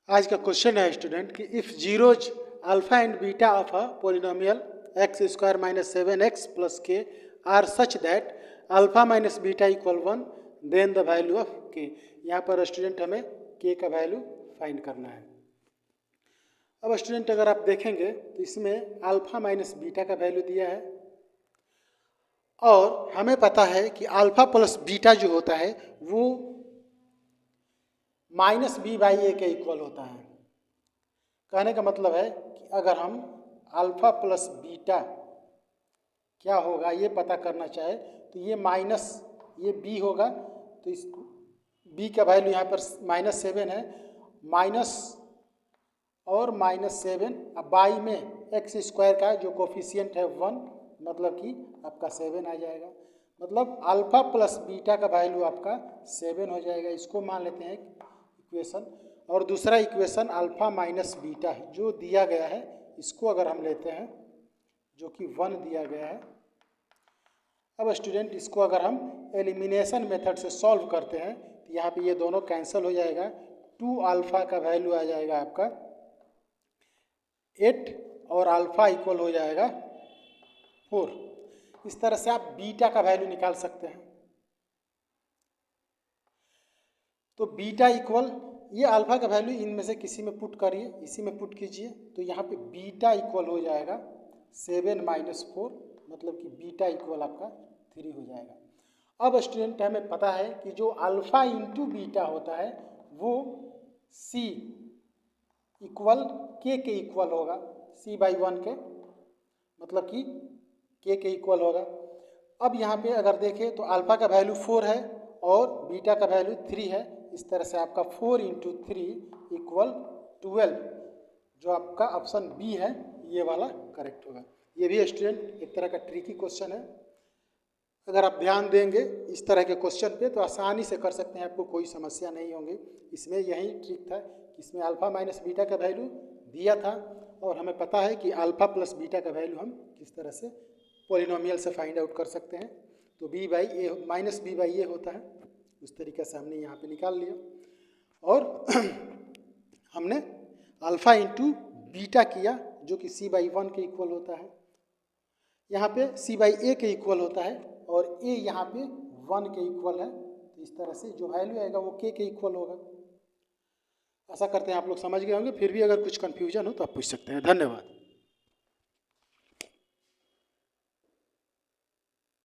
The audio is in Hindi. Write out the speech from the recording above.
आज का क्वेश्चन है स्टूडेंट कि if zeros alpha and beta of a polynomial x square minus 7x plus k are such that alpha minus beta equal 1 then the value of k. यहाँ पर स्टूडेंट हमें के का वैल्यू फाइंड करना है। अब स्टूडेंट अगर आप देखेंगे तो इसमें अल्फा माइनस बीटा का वैल्यू दिया है और हमें पता है कि अल्फा प्लस बीटा जो होता है वो माइनस बी बाई ए के इक्वल होता है। कहने का मतलब है कि अगर हम अल्फा प्लस बीटा क्या होगा ये पता करना चाहे तो ये माइनस ये बी होगा, तो इस बी का वैल्यू यहाँ पर -7 है, माइनस और -7 अब बाई में एक्स स्क्वायर का जो कोफिशिएंट है 1 मतलब कि आपका 7 आ जाएगा। मतलब अल्फा प्लस बीटा का वैल्यू आपका 7 हो जाएगा। इसको मान लेते हैं इक्वेशन। और दूसरा इक्वेशन अल्फा माइनस बीटा है जो दिया गया है, इसको अगर हम लेते हैं जो कि 1 दिया गया है। अब स्टूडेंट इसको अगर हम एलिमिनेशन मेथड से सॉल्व करते हैं तो यहाँ पे ये दोनों कैंसिल हो जाएगा। 2 अल्फा का वैल्यू आ जाएगा आपका 8 और अल्फा इक्वल हो जाएगा 4। इस तरह से आप बीटा का वैल्यू निकाल सकते हैं। तो बीटा इक्वल ये अल्फा का वैल्यू इनमें से किसी में पुट करिए, इसी में पुट कीजिए तो यहाँ पे बीटा इक्वल हो जाएगा 7 - 4 मतलब कि बीटा इक्वल आपका 3 हो जाएगा। अब स्टूडेंट हमें पता है कि जो अल्फा इंटू बीटा होता है वो सी इक्वल के इक्वल होगा, c/1 के मतलब कि के इक्वल होगा। अब यहाँ पे अगर देखें तो अल्फा का वैल्यू 4 है और बीटा का वैल्यू 3 है। इस तरह से आपका 4 × 3 इक्वल 12, जो आपका ऑप्शन बी है ये वाला करेक्ट होगा। ये भी स्टूडेंट एक तरह का ट्रिकी क्वेश्चन है। अगर आप ध्यान देंगे इस तरह के क्वेश्चन पे तो आसानी से कर सकते हैं, आपको कोई समस्या नहीं होगी। इसमें यही ट्रिक था कि इसमें अल्फा माइनस बीटा का वैल्यू दिया था और हमें पता है कि अल्फा प्लस बीटा का वैल्यू हम किस तरह से पॉलिनोमियल से फाइंड आउट कर सकते हैं। तो b/a माइनस b/a होता है, उस तरीके से हमने यहाँ पे निकाल लिया। और हमने अल्फा इंटू बीटा किया जो कि c/1 के इक्वल होता है। यहाँ पे c/a के इक्वल होता है और a यहाँ पे 1 के इक्वल है। तो इस तरह से जो वैल्यू आएगा वो के इक्वल होगा। आशा करते हैं आप लोग समझ गए होंगे। फिर भी अगर कुछ कन्फ्यूजन हो तो आप पूछ सकते हैं। धन्यवाद।